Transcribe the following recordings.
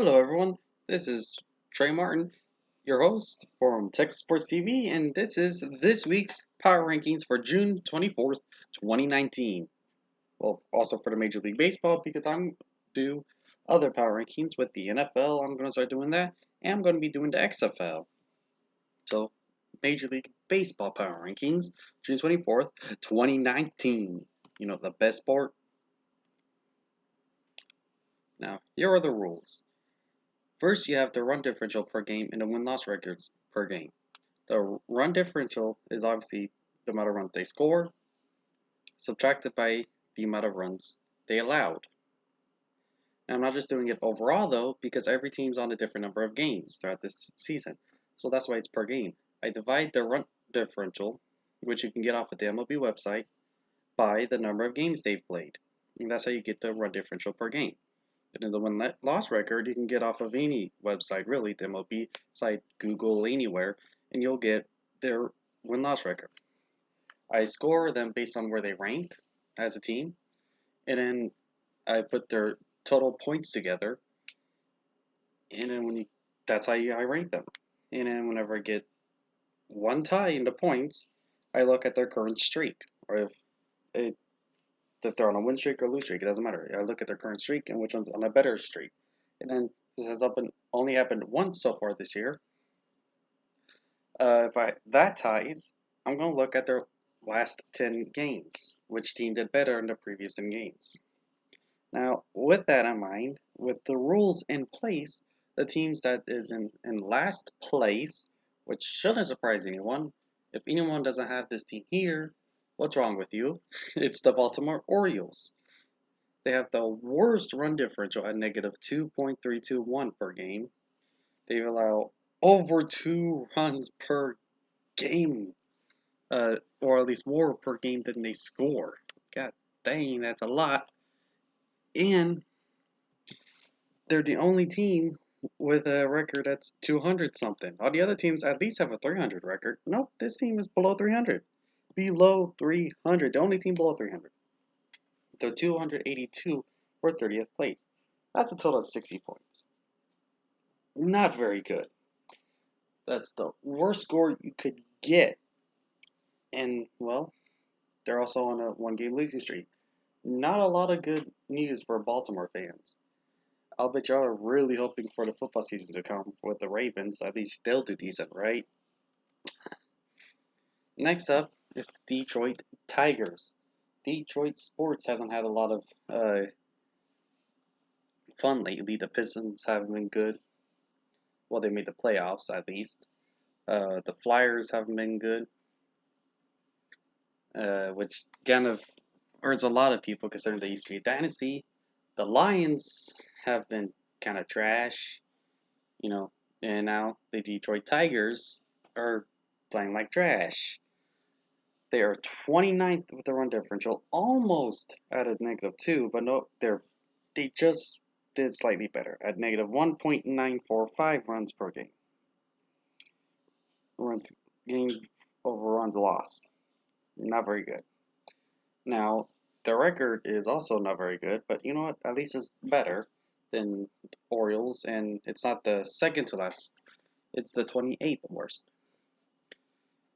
Hello, everyone. This is Trey Martin, your host from Texas Sports TV, and this is this week's Power Rankings for June 24th, 2019. Well, also for the Major League Baseball, because I'm do other Power Rankings with the NFL. I'm going to start doing that, and I'm going to be doing the XFL. So, Major League Baseball Power Rankings, June 24th, 2019. You know, the best sport. Now, here are the rules. First, you have the run differential per game and the win-loss records per game. The run differential is obviously the amount of runs they score, subtracted by the amount of runs they allowed. Now, I'm not just doing it overall, though, because every team's on a different number of games throughout this season. So that's why it's per game. I divide the run differential, which you can get off of the MLB website, by the number of games they've played. And that's how you get the run differential per game. And then the win-loss record you can get off of any website, really, the MLB site, Google, anywhere, and you'll get their win-loss record. I score them based on where they rank as a team, and then I put their total points together, and then that's how I rank them. And then whenever I get one tie in the points, I look at their current streak, or if they're on a win streak or lose streak, it doesn't matter. I look at their current streak and which one's on a better streak. And then this has only happened once so far this year. If that ties, I'm going to look at their last 10 games, which team did better in the previous 10 games. Now, with that in mind, with the rules in place, the teams that is in last place, which shouldn't surprise anyone, if anyone doesn't have this team here, what's wrong with you? It's the Baltimore Orioles. They have the worst run differential at negative 2.321 per game. They allow over 2 runs per game, or at least more per game than they score. God dang, that's a lot. And they're the only team with a record that's 200 something. All the other teams at least have a 300 record. Nope, this team is below 300. Below 300. The only team below 300. They're 282 for 30th place. That's a total of 60 points. Not very good. That's the worst score you could get. And, well, they're also on a one-game losing streak. Not a lot of good news for Baltimore fans. I'll bet y'all are really hoping for the football season to come with the Ravens. At least they'll do decent, right? Next up is the Detroit Tigers. Detroit sports hasn't had a lot of fun lately. The Pistons haven't been good. Well, they made the playoffs, at least. The Flyers haven't been good. Which kind of hurts a lot of people considering the East Street Dynasty. The Lions have been kind of trash, and now the Detroit Tigers are playing like trash. They are 29th with the run differential, almost at a negative 2, but no, they just did slightly better at negative 1.945 runs per game. Runs gained over runs lost. Not very good. Now, the record is also not very good, but you know what? At least it's better than Orioles, and it's not the second to last. It's the 28th worst.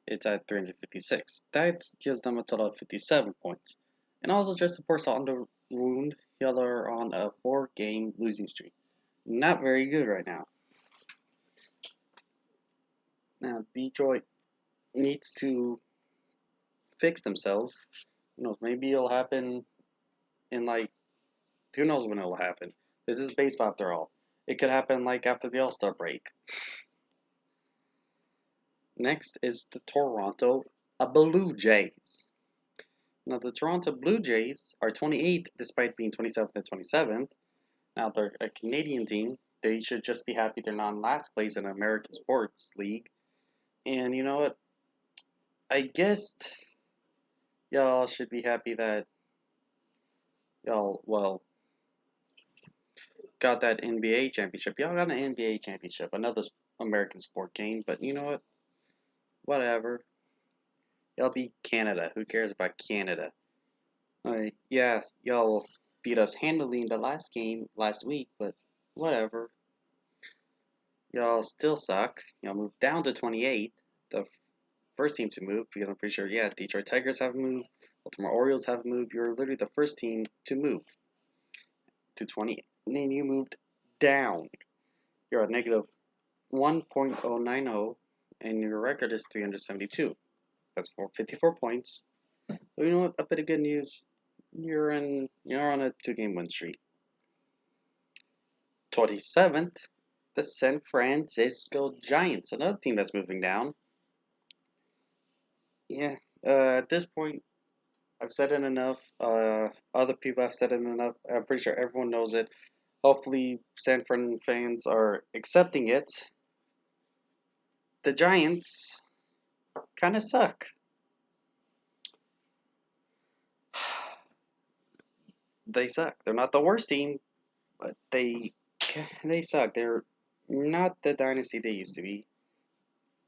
It's at 356. That gives them a total of 57 points. And also, just to pour salt on the wound, y'all are on a 4-game losing streak. Not very good right now. Now, Detroit needs to fix themselves. Maybe it'll happen in who knows when it'll happen. This is baseball after all. It could happen after the All-Star break. Next is the Toronto Blue Jays. Now, the Toronto Blue Jays are 28th despite being 27th and 27th. Now, they're a Canadian team. They should just be happy they're not in last place in the American Sports League. And you know what? I guess y'all should be happy that y'all, got that NBA championship. Y'all got an NBA championship, another American sport game, but you know what? Whatever. Y'all beat Canada. Who cares about Canada? Yeah, y'all beat us handily in the last game last week, but whatever. y'all still suck. Y'all moved down to 28th, the first team to move, because I'm pretty sure, yeah, Detroit Tigers have moved, Baltimore Orioles have moved. You're literally the first team to move to 20, and then you moved down. You're at negative 1.090, and your record is 372. That's for 54 points. But you know what? A bit of good news. You're on a 2-game win streak. 27th, the San Francisco Giants, another team that's moving down. Yeah, at this point, I've said it enough. Other people have said it enough. I'm pretty sure everyone knows it. Hopefully, San Fran fans are accepting it. The Giants kind of suck. They suck. They're not the worst team, but they suck. They're not the dynasty they used to be.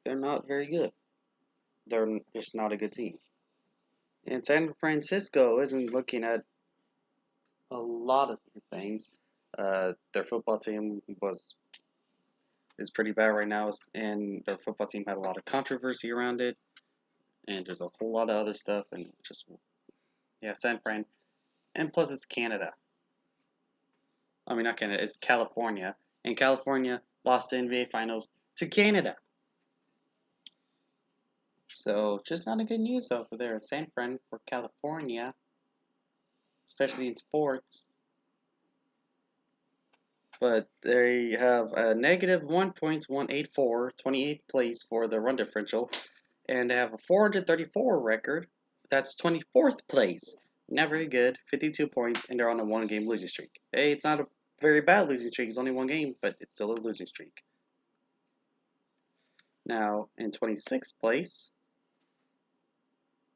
They're not very good. They're just not a good team. And San Francisco isn't looking at a lot of things. Their football team is pretty bad right now, and their football team had a lot of controversy around it, and there's a whole lot of other stuff, and just yeah, San Fran, and plus it's Canada. I mean, not Canada, it's California, and California lost the NBA Finals to Canada. So just not a good news over there in San Fran for California, especially in sports. But they have a negative 1.184, 28th place for the run differential, and they have a 434 record. That's 24th place. Not very good, 52 points, and they're on a 1-game losing streak. Hey, it's not a very bad losing streak, it's only 1 game, but it's still a losing streak. Now, in 26th place,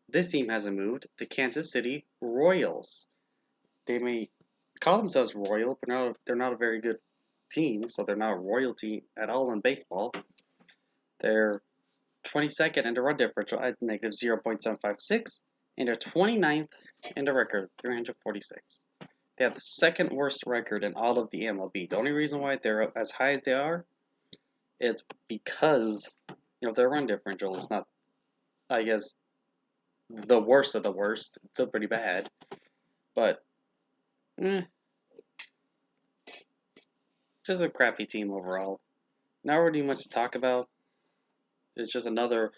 this team hasn't moved, the Kansas City Royals. They may call themselves Royal, but they're not a very good team, so they're not royalty at all in baseball. They're 22nd in the run differential at negative 0.756, and they're 29th in the record, 346. They have the second worst record in all of the MLB. The only reason why they're as high as they are is because their run differential is not, I guess, the worst of the worst. It's still pretty bad, but just a crappy team overall. Not really much to talk about. It's just another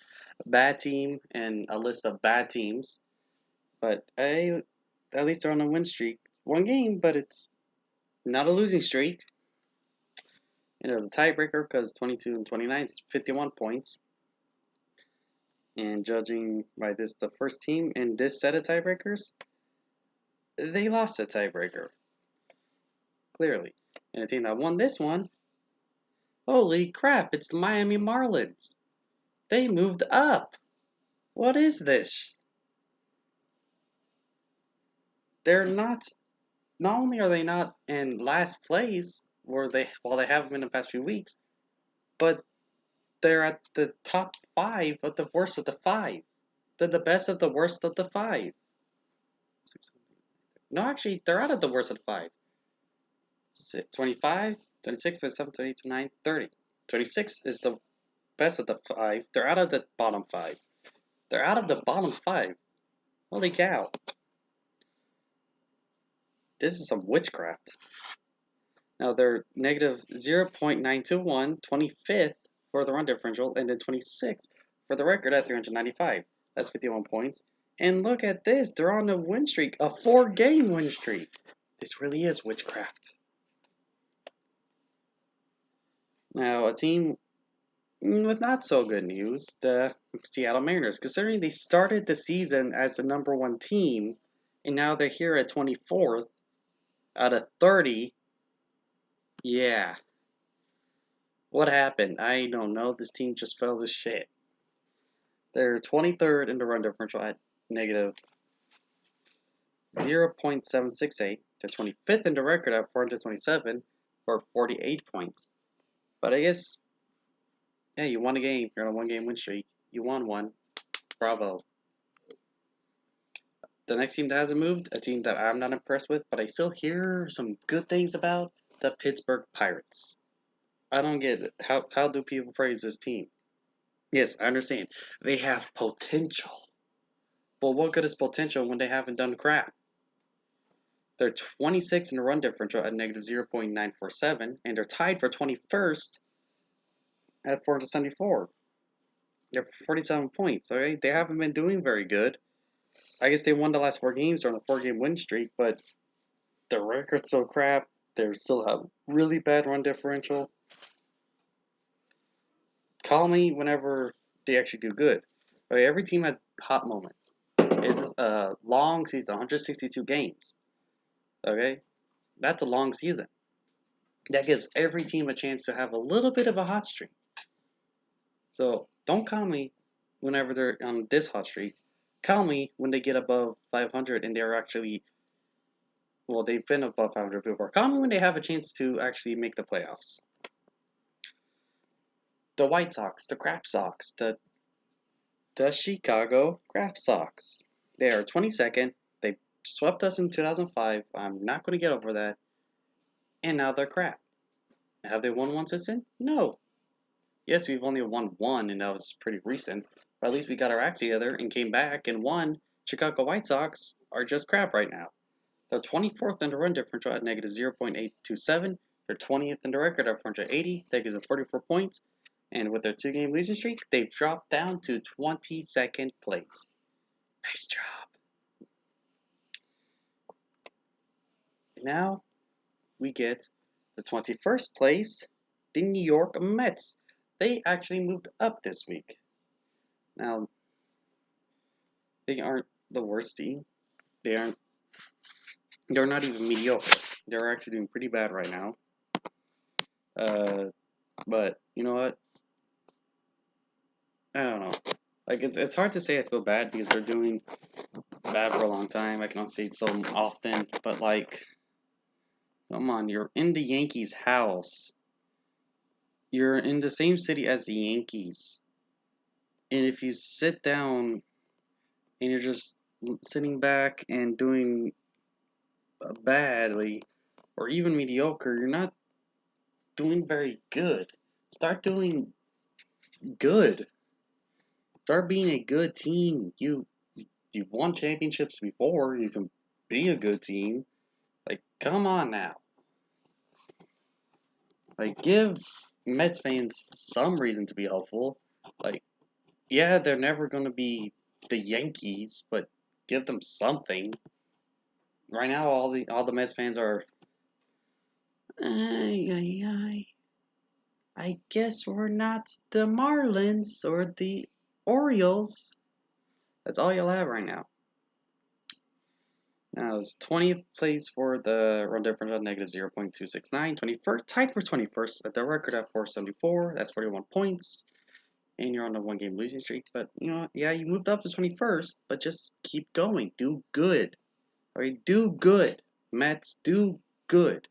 bad team and a list of bad teams. But at least they're on a win streak. 1 game, but it's not a losing streak. And it was a tiebreaker because 22 and 29 is 51 points. And judging by the first team in this set of tiebreakers, they lost a tiebreaker. Clearly. And the team that won this one, holy crap, it's the Miami Marlins. They moved up. What is this? They're not only are they not in last place, while they haven't been in the past few weeks, but they're at the top 5 of the worst of the 5. They're the best of the worst of the 5. No, actually, they're out of the worst of the 5. 25, 26, 27, 28, 29, 30. 26 is the best of the 5. They're out of the bottom 5. They're out of the bottom 5. Holy cow. This is some witchcraft. Now they're negative 0.921, 25th for the run differential, and then 26th for the record at 395. That's 51 points. And look at this, they're on a win streak, a 4-game win streak. This really is witchcraft. Now, a team with not so good news, the Seattle Mariners, considering they started the season as the number 1 team, and now they're here at 24th out of 30. Yeah. What happened? I don't know. This team just fell to shit. They're 23rd in the run differential at negative 0.768. They're 25th in the record at 427 for 48 points. But I guess, yeah, you won a game. You're on a 1-game win streak. You won one. Bravo. The next team that hasn't moved, a team that I'm not impressed with, but I still hear some good things about, the Pittsburgh Pirates. I don't get it. How do people praise this team? Yes, I understand. They have potential. But what good is potential when they haven't done crap? They're 26 in the run differential at negative 0.947, and they're tied for 21st at 474. They're 47 points, okay? They haven't been doing very good. I guess they won the last 4 games. They're on a 4-game win streak, but the record's so crap. They still have really bad run differential. Call me whenever they actually do good. Okay, every team has hot moments. It's a long season, 162 games. Okay, that's a long season. That gives every team a chance to have a little bit of a hot streak. So don't call me whenever they're on this hot streak. Call me when they get above 500 and they're actually, well, they've been above 500 before. Call me when they have a chance to actually make the playoffs. The White Sox, the Crap Sox, the Chicago Crap Sox. They are 22nd. They swept us in 2005. I'm not going to get over that. And now they're crap. Have they won one since then? No. Yes, we've only won one, and that was pretty recent. But at least we got our act together and came back and won. Chicago White Sox are just crap right now. They're 24th in the run differential at negative 0.827. They're 20th in the record at 480. That gives them 44 points. And with their 2-game losing streak, they've dropped down to 22nd place. Nice job. Now we get the 21st place, the New York Mets. They actually moved up this week. Now, they aren't the worst team. They're not even mediocre. They're actually doing pretty bad right now. But you know what? I don't know. Like it's hard to say I feel bad because they're doing bad for a long time. I cannot say it so often, but like, come on, you're in the Yankees' house. You're in the same city as the Yankees. And if you sit down and you're just sitting back and doing badly or even mediocre, you're not doing very good. Start doing good. Start being a good team. You've won championships before. You can be a good team. Like, come on now. Like, give Mets fans some reason to be hopeful. Like, yeah, they're never gonna be the Yankees, but give them something. Right now, all the Mets fans are, I guess we're not the Marlins or the Orioles. That's all you'll have right now. Now it's 20th place for the run differential, negative 0.269. 21st, tied for 21st at the record at 474. That's 41 points. And you're on a 1-game losing streak. But, you know, yeah, you moved up to 21st, but just keep going. Do good. All right, do good. Mets, do good.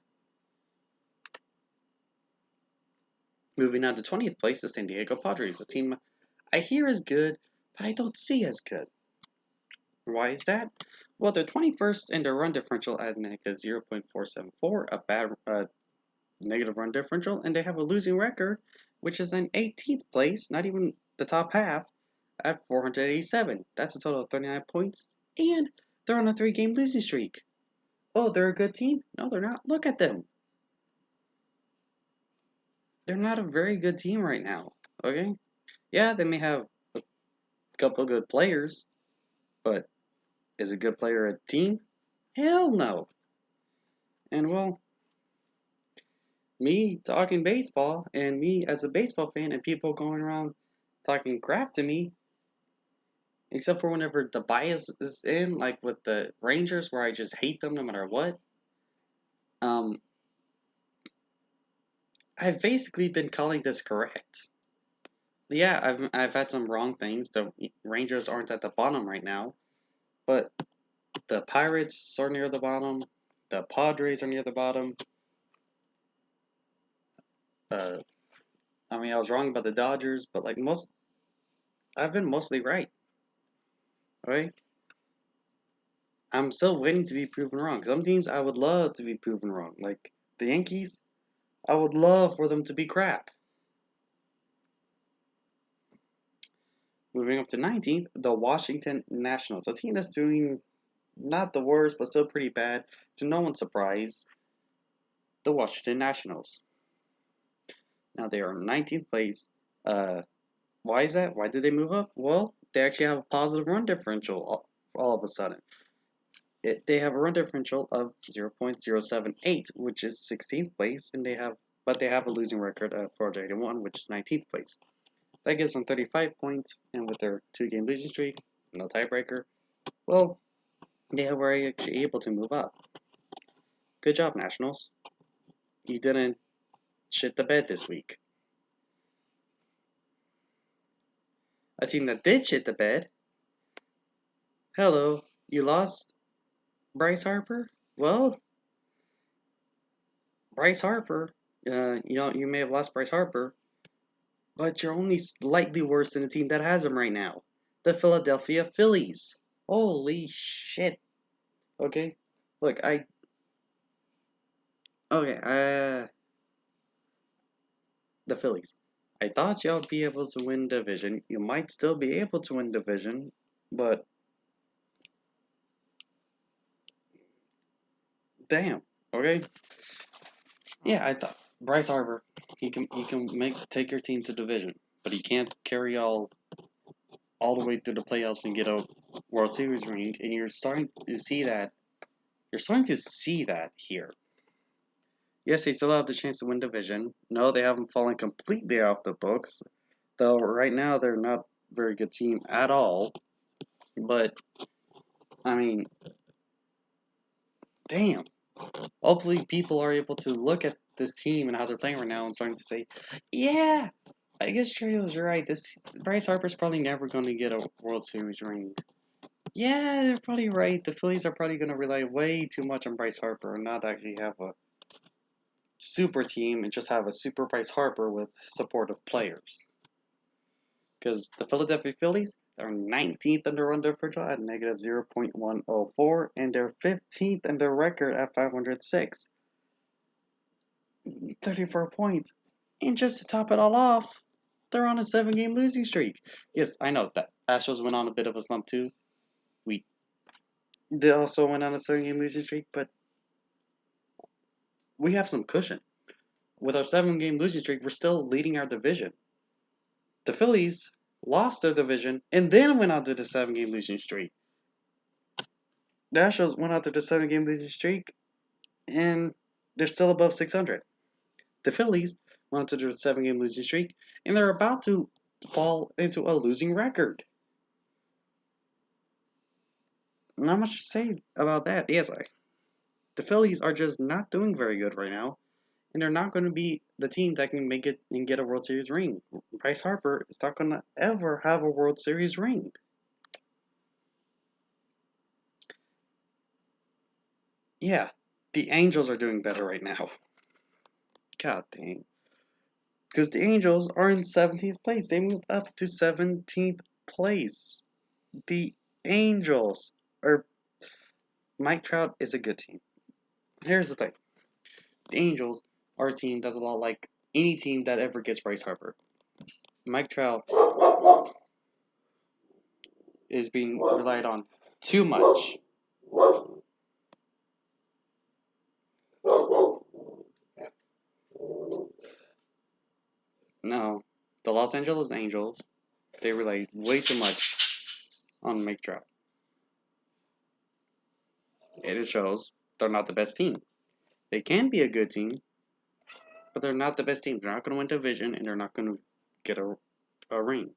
Moving on to 20th place, the San Diego Padres, a team I hear is good, but I don't see as good. Why is that? Well, they're 21st in their run differential at negative 0.474, a bad negative run differential, and they have a losing record, which is in 18th place, not even the top half, at 487. That's a total of 39 points, and they're on a 3-game losing streak. Oh, they're a good team? No, they're not. Look at them. They're not a very good team right now, okay? Yeah, they may have a couple of good players, but is a good player a team? Hell no. And well, me talking baseball and me as a baseball fan and people going around talking crap to me, except for whenever the bias is in, like with the Rangers where I just hate them no matter what. I've basically been calling this correct. Yeah, I've had some wrong things. The Rangers aren't at the bottom right now, but the Pirates are near the bottom. The Padres are near the bottom. I mean, I was wrong about the Dodgers, but like I've been mostly right. Right? I'm still waiting to be proven wrong. Some teams I would love to be proven wrong, like the Yankees. I would love for them to be crap. Moving up to 19th, the Washington Nationals, a team that's doing not the worst, but still pretty bad. To no one's surprise, the Washington Nationals. Now they are in 19th place. Why is that? Why did they move up? Well, they actually have a positive run differential all of a sudden. They have a run differential of 0.078, which is 16th place, and they have a losing record of 481, which is 19th place. That gives them 35 points, and with their 2-game losing streak, no tiebreaker, well, they were actually able to move up. Good job, Nationals. You didn't shit the bed this week. A team that did shit the bed. Hello, you lost Bryce Harper? Well, Bryce Harper, you may have lost Bryce Harper, but you're only slightly worse than the team that has him right now. The Philadelphia Phillies. Holy shit. Okay? Look, the Phillies. I thought y'all be able to win division. You might still be able to win division, but damn. Okay? Yeah, I thought Bryce Harper, he can take your team to division, but he can't carry all the way through the playoffs and get a World Series ring. And you're starting to see that. You're starting to see that here. Yes, they still have the chance to win division. No, they haven't fallen completely off the books, though. Right now, they're not a very good team at all. But I mean, damn. Hopefully, people are able to look at this team and how they're playing right now and starting to say, yeah, I guess Trey was right. This Bryce Harper's probably never going to get a World Series ring. Yeah, they're probably right. The Phillies are probably going to rely way too much on Bryce Harper and not actually have a super team and just have a super Bryce Harper with supportive players. Because the Philadelphia Phillies are 19th in their run differential at negative 0.104, and they're 15th in their record at 506. 34 points. And just to top it all off, they're on a 7-game losing streak. Yes, I know that Astros went on a bit of a slump too. They also went on a 7-game losing streak, but we have some cushion. With our 7-game losing streak, we're still leading our division. The Phillies lost their division and then went on to the 7-game losing streak. The Astros went out to the 7-game losing streak and they're still above 600. The Phillies went to their 7-game losing streak and they're about to fall into a losing record. Not much to say about that, is I? The Phillies are just not doing very good right now, and they're not going to be the team that can make it and get a World Series ring. Bryce Harper is not going to ever have a World Series ring. Yeah, the Angels are doing better right now. God dang. Because the Angels are in 17th place. They moved up to 17th place. The Angels are. Mike Trout is a good team. Here's the thing: the Angels are a team that's a lot like any team that ever gets Bryce Harper. Mike Trout is being relied on too much. No, the Los Angeles Angels, they rely way too much on Mike Trout. It shows they're not the best team. They can be a good team, but they're not the best team. They're not going to win division, and they're not going to get a ring.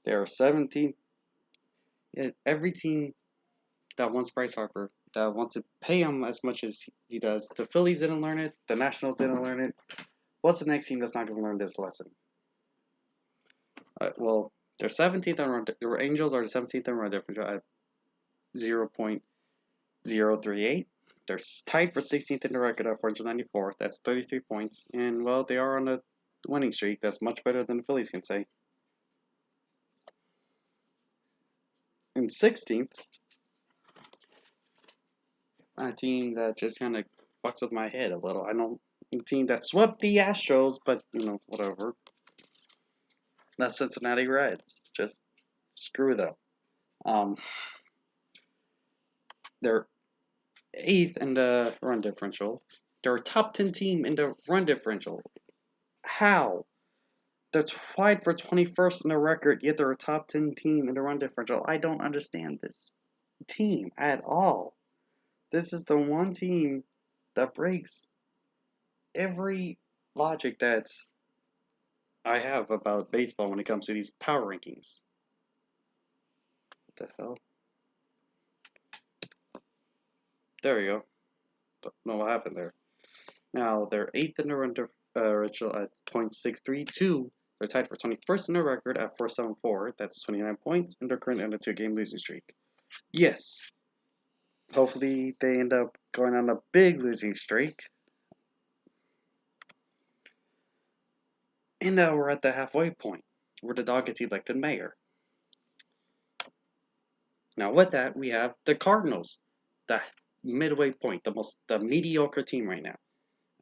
They are 17th. Every team that wants Bryce Harper, that wants to pay him as much as he does, the Phillies didn't learn it. The Nationals didn't learn it. What's the next team that's not going to learn this lesson? Well, they're 17th on run. The Angels are the 17th on run differential at 0.038. They're tied for 16th in the record at 494. That's 33 points. And, well, they are on a winning streak. That's much better than the Phillies can say. In 16th, a team that just kind of fucks with my head a little. I don't A team that swept the Astros, but, whatever. That's Cincinnati Reds. Just screw them. Um, they're 8th in the run differential. They're a top 10 team in the run differential. How? They're tied for 21st in the record, yet they're a top 10 team in the run differential. I don't understand this team at all. This is the one team that breaks every logic that I have about baseball when it comes to these power rankings. What the hell? There we go. Don't know what happened there. Now, they're 8th in the run differential at .632. They're tied for 21st in the record at .474. That's 29 points, and they're currently on a 2-game losing streak. Yes. Hopefully, they end up going on a big losing streak. And now we're at the halfway point, where the dog gets elected mayor. Now, with that, we have the Cardinals, the midway point, the mediocre team right now.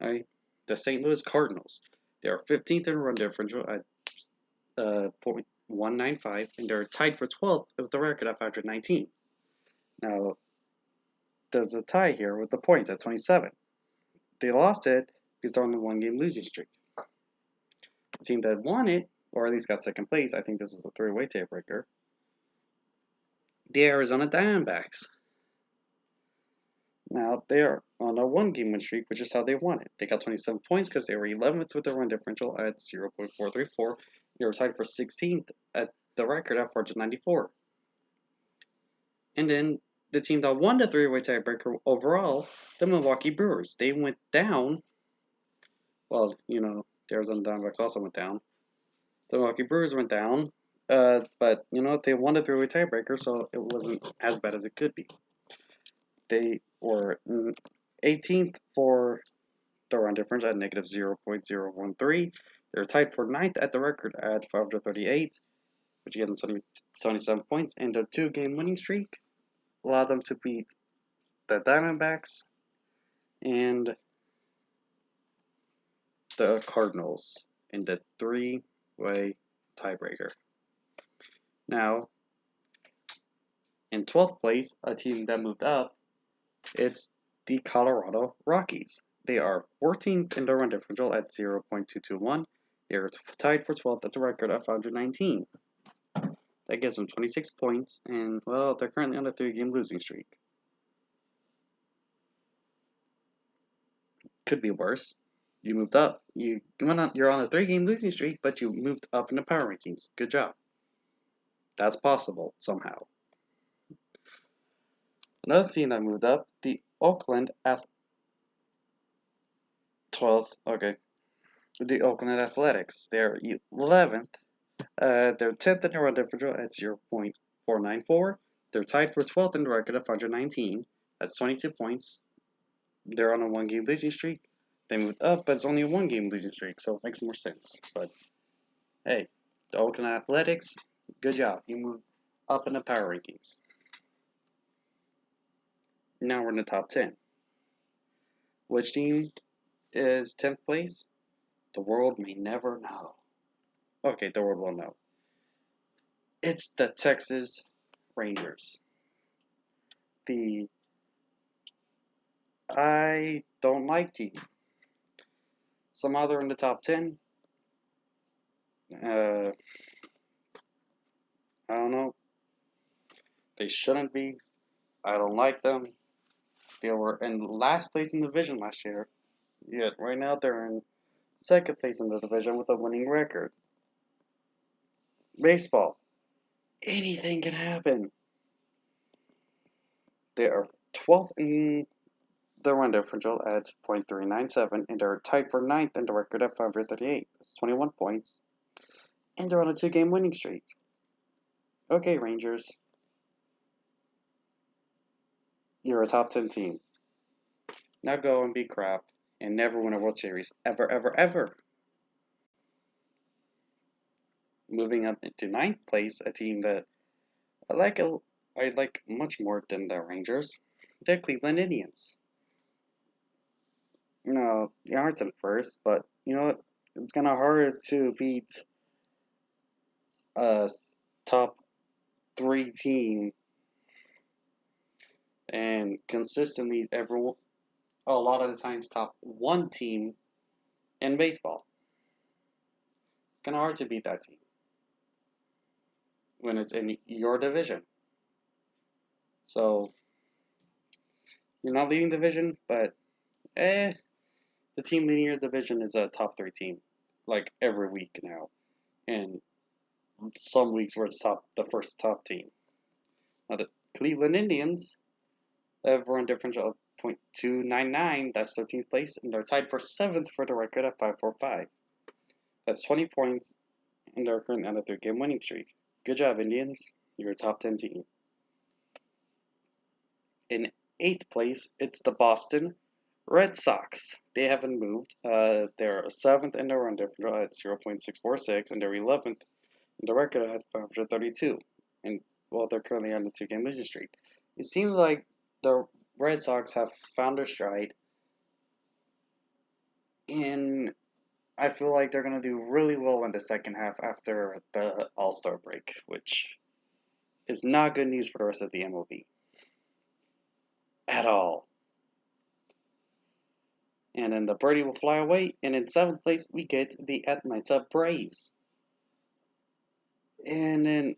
All right, the St. Louis Cardinals. They are 15th in run differential at .195, and they're tied for 12th with the record at 519. Now, there's a tie here with the points at 27. They lost it because they're on the 1-game losing streak. The team that won it, or at least got second place, I think this was a 3-way tiebreaker, the Arizona Diamondbacks. Now, they are on a 1-game win streak, which is how they won it. They got 27 points because they were 11th with the run differential at 0.434. They were tied for 16th at the record at 494. And then the team that won the 3-way tiebreaker overall, the Milwaukee Brewers. They went down. Well, the Arizona Diamondbacks also went down. The Milwaukee Brewers went down. But, they won the 3-way tiebreaker, so it wasn't as bad as it could be. They were 18th for the run difference at negative 0.013. They're tied for 9th at the record at 538, which gave them 77 points, and a 2-game winning streak allowed them to beat the Diamondbacks and the Cardinals in the 3-way tiebreaker. Now, in 12th place, a team that moved up, it's the Colorado Rockies. They are 14th in the run differential at 0.221. They are tied for 12th at the record at 519. That gives them 26 points, and, well, they're currently on a 3-game losing streak. Could be worse. You moved up. You're on a 3-game losing streak, but you moved up in the power rankings. Good job. That's possible, somehow. Another team that moved up, the Oakland Athletics. 12th, okay. The Oakland Athletics. They're 11th. They're 10th in the run differential at 0.494. They're tied for 12th in the record at 519. That's 22 points. They're on a 1-game losing streak. They moved up, but it's only a 1-game losing streak, so it makes more sense. But, hey, the Oakland Athletics, good job. You moved up in the power rankings. Now we're in the top 10. Which team is 10th place? The world may never know. Okay, the world will know. It's the Texas Rangers. I don't like team. Somehow they're in the top 10. I don't know. They shouldn't be. I don't like them. They were in last place in the division last year. Yet right now they're in second place in the division with a winning record. Baseball. Anything can happen. They are 12th in the run differential at .397, and they're tied for 9th in the record at 538. That's 21 points. And they're on a 2-game winning streak. Okay, Rangers. You're a top 10 team. Now go and be crap and never win a World Series. Ever, ever, ever. Moving up into 9th place, a team that I like much more than the Rangers. The Cleveland Indians. No, the Pirates in first, but you know what? It's kind of hard to beat a top three team and consistently everyone a lot of the times top one team in baseball. It's kind of hard to beat that team when it's in your division. So you're not leading division, but the team leading your division is a top three team, like every week now, and some weeks where it's the first top team. Now the Cleveland Indians have run differential of .299. That's 13th place, and they're tied for seventh for the record at 545. That's 20 points, and they're currently on a 3-game winning streak. Good job, Indians. You're a top 10 team. In 8th place, it's the Boston Red Sox. They haven't moved. They're 7th in the run differential at 0.646, and they're 11th in the record at 532. And well, they're currently on the 2-game losing streak. It seems like the Red Sox have found their stride, and I feel like they're going to do really well in the second half after the All-Star break, which is not good news for the rest of the MLB. At all. And then the birdie will fly away, and in 7th place, we get the Atlanta Braves. And then,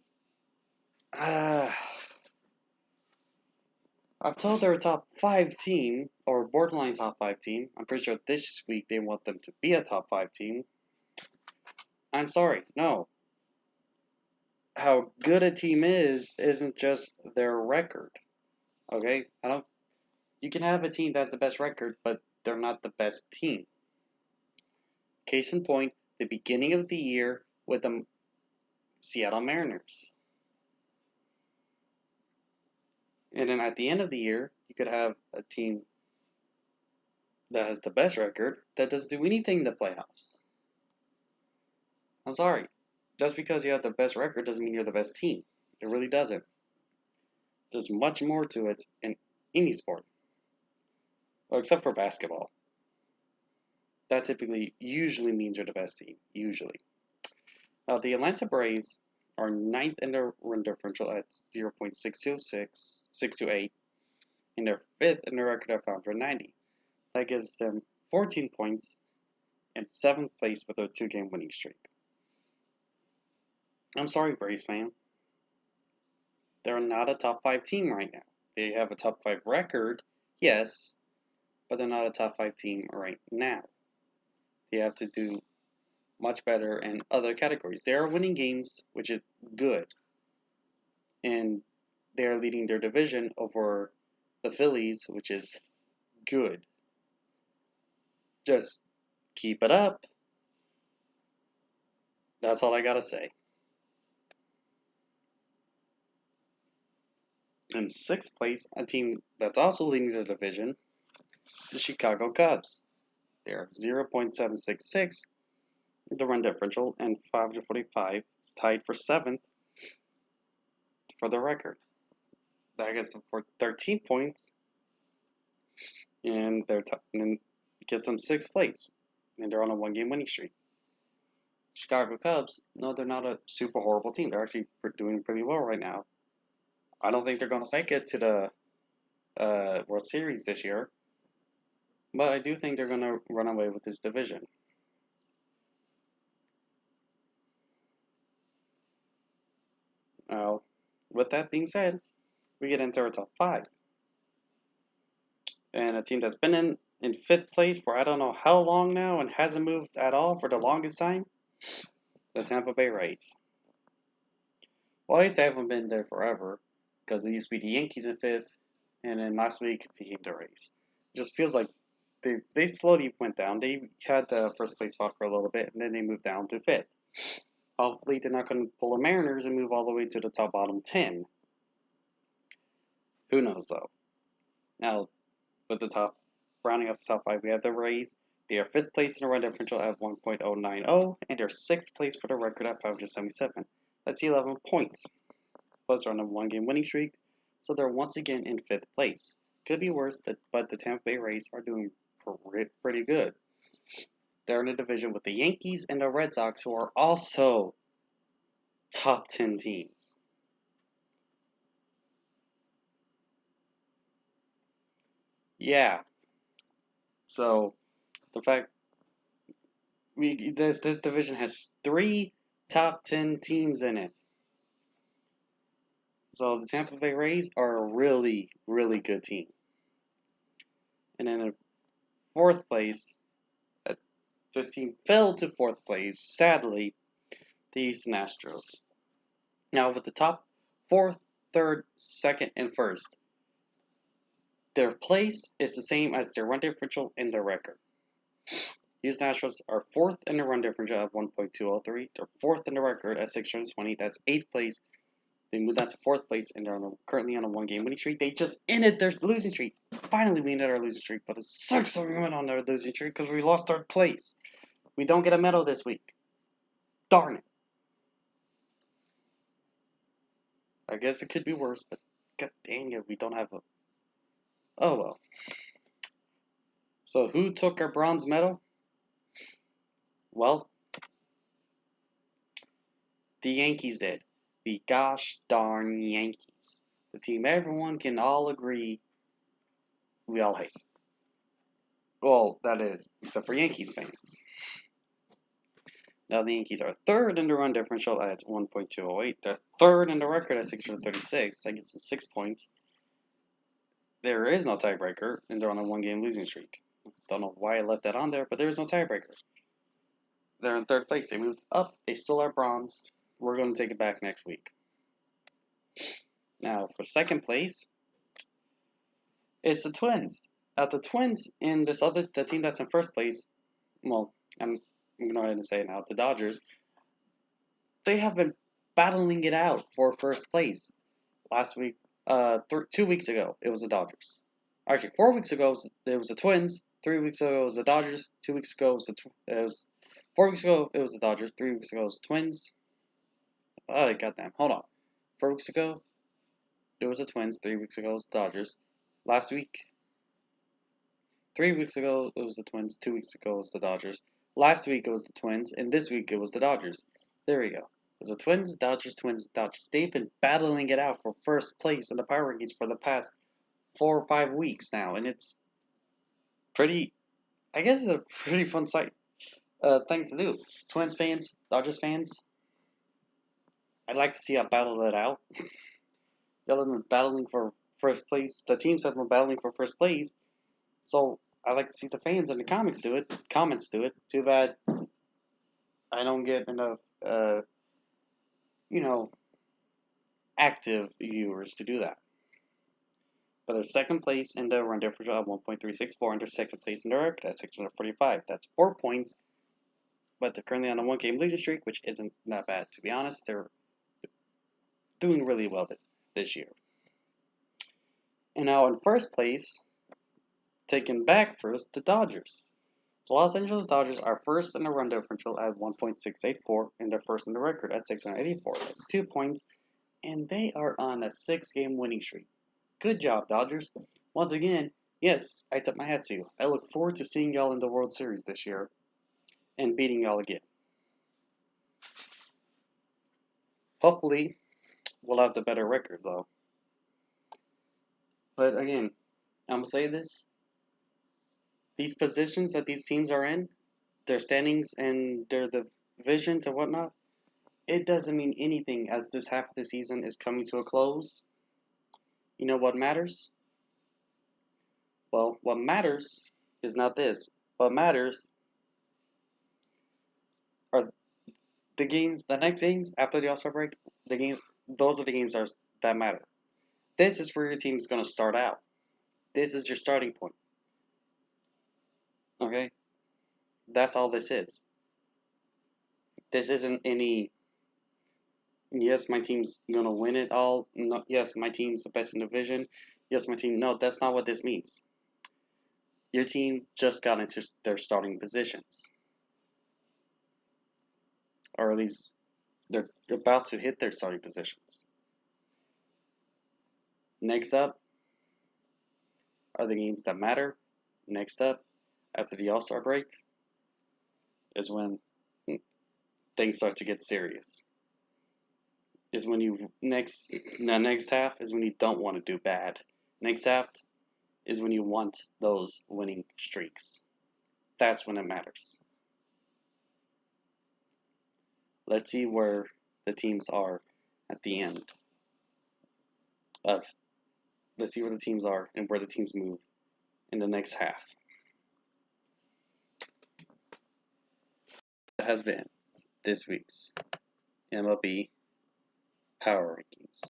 I'm told they're a top 5 team, or borderline top 5 team. I'm pretty sure this week they want them to be a top 5 team. I'm sorry, no. How good a team isn't just their record. Okay? You can have a team that's the best record, but they're not the best team. Case in point, the beginning of the year with the Seattle Mariners. And then at the end of the year, you could have a team that has the best record that doesn't do anything in the playoffs. I'm sorry. Just because you have the best record doesn't mean you're the best team. It really doesn't. There's much more to it in any sport. Well, except for basketball. That usually means you're the best team. Usually. Now, the Atlanta Braves are 9th in their run differential at 0.628, and they're 5th in the record at 590. That gives them 14 points and 7th place with a 2-game winning streak. I'm sorry, Braves fan. They're not a top 5 team right now. They have a top 5 record, yes, but they're not a top 5 team right now. They have to do much better in other categories. They are winning games, which is good. And they are leading their division over the Phillies, which is good. Just keep it up. That's all I gotta say. In 6th place, a team that's also leading the division, the Chicago Cubs. They're 0.766 the run differential, and 545 is tied for 7th for the record. That gets them for 13 points, and and gives them 6th place, and they're on a 1-game winning streak. Chicago Cubs, no, they're not a super horrible team. They're actually doing pretty well right now. I don't think they're going to make it to the World Series this year, but I do think they're going to run away with this division. Now, with that being said, we get into our top 5. And a team that's been in 5th place for I don't know how long now and hasn't moved at all for the longest time, the Tampa Bay Rays. Well, I guess they haven't been there forever, because it used to be the Yankees in 5th, and then last week it became the Rays. It just feels like they slowly went down. They had the first place spot for a little bit, and then they moved down to 5th. Hopefully they're not going to pull the Mariners and move all the way to the top bottom 10. Who knows, though. Now, with rounding up the top 5, we have the Rays. They are 5th place in the run differential at 1.090, and they're 6th place for the record at 577. That's 11 points. Plus, they're on a 1-game winning streak, so they're once again in 5th place. Could be worse, but the Tampa Bay Rays are doing pretty good. They're in a division with the Yankees and the Red Sox, who are also top 10 teams. Yeah. So the fact this division has 3 top 10 teams in it. So the Tampa Bay Rays are a really, really good team. And then in fourth place, this team fell to fourth place, sadly, the Houston Astros. Now with the top 4th, 3rd, 2nd, and 1st, their place is the same as their run differential and their record. Houston Astros are 4th in the run differential at 1.203. They're 4th in the record at 620. That's 8th place. They moved down to 4th place and they're currently on a 1-game winning streak. They just ended their losing streak. Finally, we ended our losing streak, but it sucks that we went on our losing streak because we lost 3rd place. We don't get a medal this week. Darn it. I guess it could be worse, but god dang it, we don't have a... Oh well. So who took our bronze medal? Well, the Yankees did. The gosh darn Yankees. The team everyone can all agree we all hate. Well, that is, except for Yankees fans. Now the Yankees are 3rd in the run differential at 1.208. They're 3rd in the record at 636. That gives them 6 points. There is no tiebreaker, and they're on a 1-game losing streak. Don't know why I left that on there, but there is no tiebreaker. They're in 3rd place. They moved up. They still are bronze. We're going to take it back next week. Now, for 2nd place, it's the Twins. The Twins in the team that's in 1st place, well, I'm going to go ahead and say it now, the Dodgers, they have been battling it out for 1st place. Last week, 2 weeks ago, it was the Dodgers. Actually, 4 weeks ago, it was the Twins. 3 weeks ago, it was the Dodgers. 2 weeks ago, it was 4 weeks ago, it was the Dodgers. 3 weeks ago, it was the Twins. Oh, goddamn. Hold on. 4 weeks ago, it was the Twins. 3 weeks ago, it was the Dodgers. Last week, 3 weeks ago, it was the Twins. 2 weeks ago, it was the Dodgers. Last week, it was the Twins. And this week, it was the Dodgers. There we go. It was the Twins, Dodgers, Twins, Dodgers. They've been battling it out for 1st place in the power rankings for the past 4 or 5 weeks now. And it's pretty, I guess it's a pretty fun thing to do. Twins fans, Dodgers fans, I'd like to see a battle it out. Y'all have been battling for 1st place. The teams have been battling for 1st place. So I like to see the fans in the comments do it. Too bad I don't get enough, active viewers to do that. But they're 2nd place in the run differential at 1.364, and they're 2nd place in the record at 645. That's 4 points. But they're currently on a 1-game losing streak, which isn't that bad, to be honest. They're doing really well this year. And now in 1st place, taken back first, the Dodgers. The Los Angeles Dodgers are 1st in the run differential at 1.684, and they're 1st in the record at 684. That's 2 points, and they are on a 6-game winning streak. Good job, Dodgers. Once again, yes, I tip my hat to you. I look forward to seeing y'all in the World Series this year and beating y'all again. Hopefully, we'll have the better record, though. But again, I'm going to say this. These positions that these teams are in, their standings and their divisions and whatnot, it doesn't mean anything as this half of the season is coming to a close. You know what matters? Well, what matters is not this. What matters are the games, the next games after the All-Star break. Those are the games that matter. This is where your team is going to start out. This is your starting point. Okay? That's all this is. This isn't any, yes, my team's going to win it all. No, yes, my team's the best in the division. Yes, my team. No, that's not what this means. Your team just got into their starting positions. Or at least they're about to hit their starting positions. Next up are the games that matter. Next up after the All-Star break is when things start to get serious. Is when you next half is when you don't want to do bad. Next half is when you want those winning streaks. That's when it matters. Let's see where the teams are at the end of. Let's see where the teams are and where the teams move in the next half. That has been this week's MLB Power Rankings.